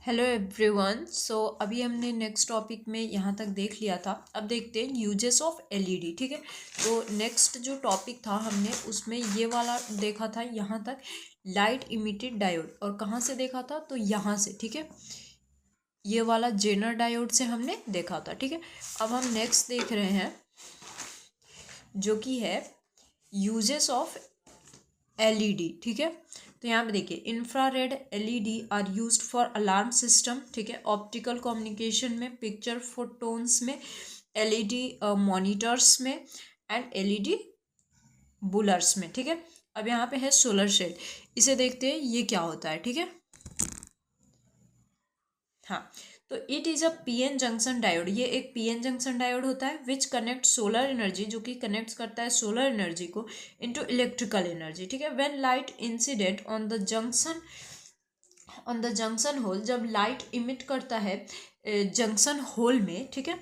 Hello everyone. अभी हमने next topic में यहाँ तक देख लिया था। अब देखते हैं यूजेस ऑफ एलईडी। ठीक है, तो नेक्स्ट जो टॉपिक था हमने उसमें ये वाला देखा था यहाँ तक, लाइट इमिटेड डायोड। और कहाँ से देखा था? तो यहाँ से। ठीक है, ये वाला जेनर डायोड से हमने देखा था। ठीक है, अब हम नेक्स्ट देख रहे हैं जो कि है यूजेस ऑफ एलईडी। ठीक है, तो यहाँ पे देखिए, infrared LED are used for alarm system. ठीक है, ऑप्टिकल कम्युनिकेशन में, पिक्चर फोटोन्स में, एलईडी मॉनिटर्स में एंड एलईडी बुलर्स में। ठीक है, अब यहाँ पे है सोलर सेल। इसे देखते हैं ये क्या होता है। ठीक है, हाँ, तो it is a PN junction diode. ये एक पीएन जंक्शन डायोड होता है विच कनेक्ट सोलर एनर्जी, जो कि कनेक्ट करता है सोलर एनर्जी को इनटू इलेक्ट्रिकल एनर्जी। ठीक है, when light incident on the junction hole, जब लाइट इमिट करता है जंक्शन होल में। ठीक है,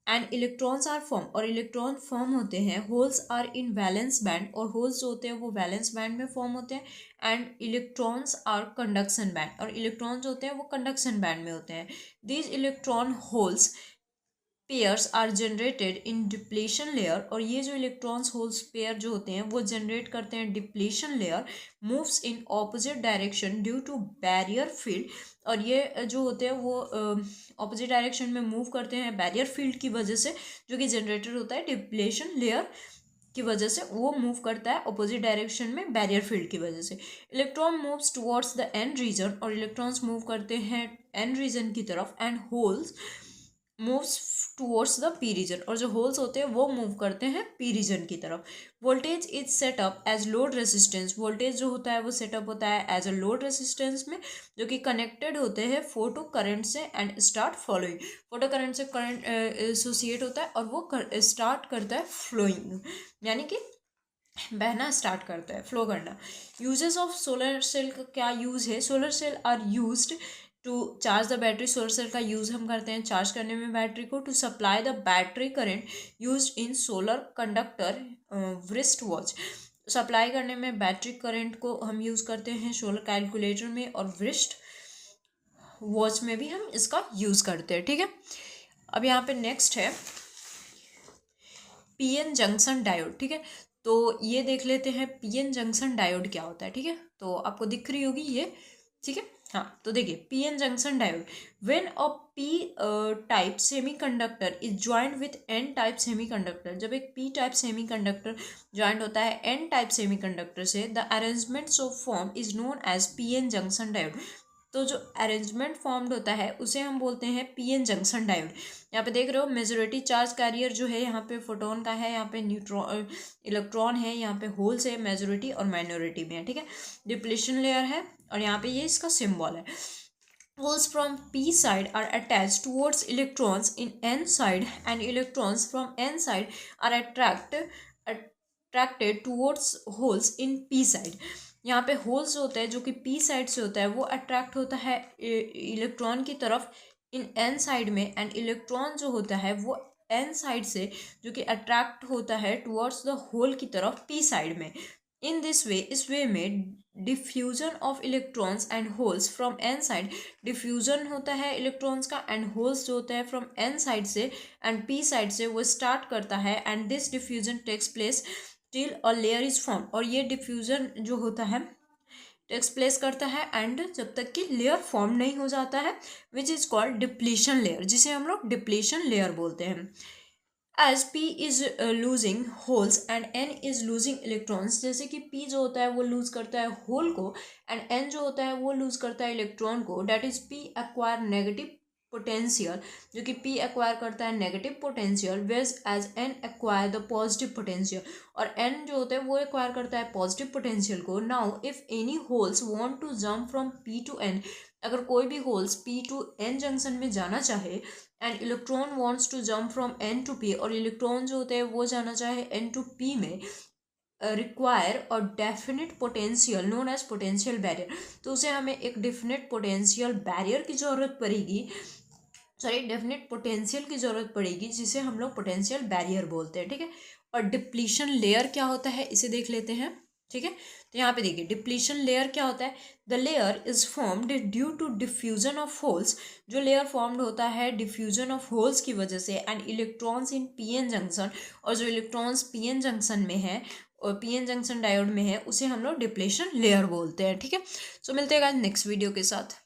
एंड इलेक्ट्रॉन्स आर फॉर्म, और इलेक्ट्रॉन फॉर्म होते हैं। Holes are in valence band, और होल्स जो होते हैं वो वैलेंस बैंड में फॉर्म होते हैं। And electrons are conduction band, और इलेक्ट्रॉन जो होते हैं वो कंडक्शन बैंड में होते हैं। These electron holes pairs are generated in depletion layer, और ये जो इलेक्ट्रॉन्स होल्स पेयर जो होते हैं वो जनरेट करते हैं depletion layer. Moves in opposite direction due to barrier field, और ये जो होते हैं वो ऑपोजिट डायरेक्शन में मूव करते हैं बैरियर फील्ड की वजह से, जो कि जनरेटेड होता है डिप्लीशन लेयर की वजह से। वो मूव करता है ऑपोजिट डायरेक्शन में बैरियर फील्ड की वजह से। Electron moves towards the N region, और इलेक्ट्रॉन्स मूव करते हैं एन रीजन की तरफ। And holes moves towards the P region, और जो होल्स होते हैं वो मूव करते हैं पी रीजन की तरफ। Voltage is set up as load resistance, voltage जो होता है वो सेटअप होता है एज अ लोड रेसिस्टेंस में, जो कि कनेक्टेड होते हैं फोटो करंट से and start flowing. Photo current से करंट एसोसिएट होता है और वो स्टार्ट करता है फ्लोइंग, यानी कि बहना स्टार्ट करता है, फ्लो करना। यूजेस ऑफ सोलर सेल का क्या यूज़ है? Solar cell are used to charge the battery. Solar cell का यूज़ हम करते हैं चार्ज करने में बैटरी को। To supply the battery current used in solar conductor wrist watch, supply करने में बैटरी करंट को हम यूज़ करते हैं सोलर कैलकुलेटर में, और व्रिस्ट वॉच में भी हम इसका यूज़ करते हैं। ठीक है, अब यहाँ पे नेक्स्ट है पीएन जंक्शन डायोड। ठीक है, तो ये देख लेते हैं पीएन जंक्शन डायोड क्या होता है। ठीक है, तो आपको दिख रही होगी ये। ठीक है, हाँ, तो देखिए PN junction diode, when a P type semiconductor is joint with N type semiconductor, जब एक पी टाइप सेमीकंडक्टर ज्वाइंट होता है एन टाइप सेमीकंडक्टर से, the arrangement of form is known as PN junction diode. तो जो arrangement formed होता है उसे हम बोलते हैं पीएन जंक्शन डायोड। यहाँ पे देख रहे हो मेजोरिटी चार्ज कैरियर जो है यहाँ पे फोटोन का है, यहाँ पे न्यूट्रॉन इलेक्ट्रॉन है, यहाँ पे होल्स है मेजोरिटी और माइनॉरिटी में है। ठीक है, डिप्लीशन लेयर है, और यहाँ पे ये इसका सिंबल है। Holes from p side are attached towards electrons in n side, and electrons from n side are attracted towards holes in p side. यहाँ पे होल्स होता है जो कि p साइड से होता है वो अट्रैक्ट होता है इलेक्ट्रॉन की तरफ इन n साइड में, एंड इलेक्ट्रॉन जो होता है वो n साइड से जो कि अट्रैक्ट होता है टुवर्ड्स द होल की तरफ p साइड में। इन दिस वे, इस वे में diffusion of electrons and holes from N side, diffusion होता है इलेक्ट्रॉन्स का एंड होल्स जो होता है फ्रॉम एन साइड से एंड पी साइड से, वो स्टार्ट करता है। And this diffusion takes place till a layer is form, और ये डिफ्यूजन जो होता है टेक्स प्लेस करता है एंड जब तक कि लेयर फॉर्म नहीं हो जाता है, which is called depletion layer, जिसे हम लोग डिप्लीशन लेयर बोलते हैं। As P is losing holes and N is losing electrons, जैसे कि P जो होता है वो लूज करता है होल को एंड N जो होता है वो लूज करता है इलेक्ट्रॉन को, that is P acquire negative potential, जो कि P एक्वायर करता है negative potential, whereas as N acquire the positive potential, और N जो होता है वो एक्वायर करता है पॉजिटिव पोटेंशियल को। Now if any holes want to jump from P to N, अगर कोई भी होल्स P टू N जंक्शन में जाना चाहे, and electron wants to jump from N to P, और इलेक्ट्रॉन जो होते हैं वो जाना चाहे N टू P में, रिक्वायर और definite potential known as potential barrier, तो उसे हमें एक डेफिनेट पोटेंशियल बैरियर की ज़रूरत पड़ेगी, सॉरी डेफिनेट पोटेंशियल की ज़रूरत पड़ेगी, जिसे हम लोग पोटेंशियल बैरियर बोलते हैं। ठीक है, और डिप्लीशन लेयर क्या होता है इसे देख लेते हैं। ठीक है। तो यहाँ पे देखिए डिप्लीशन लेयर क्या होता है, the layer is formed due to diffusion of holes, जो लेयर फॉर्म्ड होता है डिफ्यूजन ऑफ होल्स की वजह से, and electrons in PN junction, और जो इलेक्ट्रॉन्स पीएन जंक्शन में है और पीएन जंक्शन डायोड में है उसे हम लोग डिप्लीशन लेयर बोलते हैं। ठीक है। सो मिलते हैं गाइस नेक्स्ट वीडियो के साथ।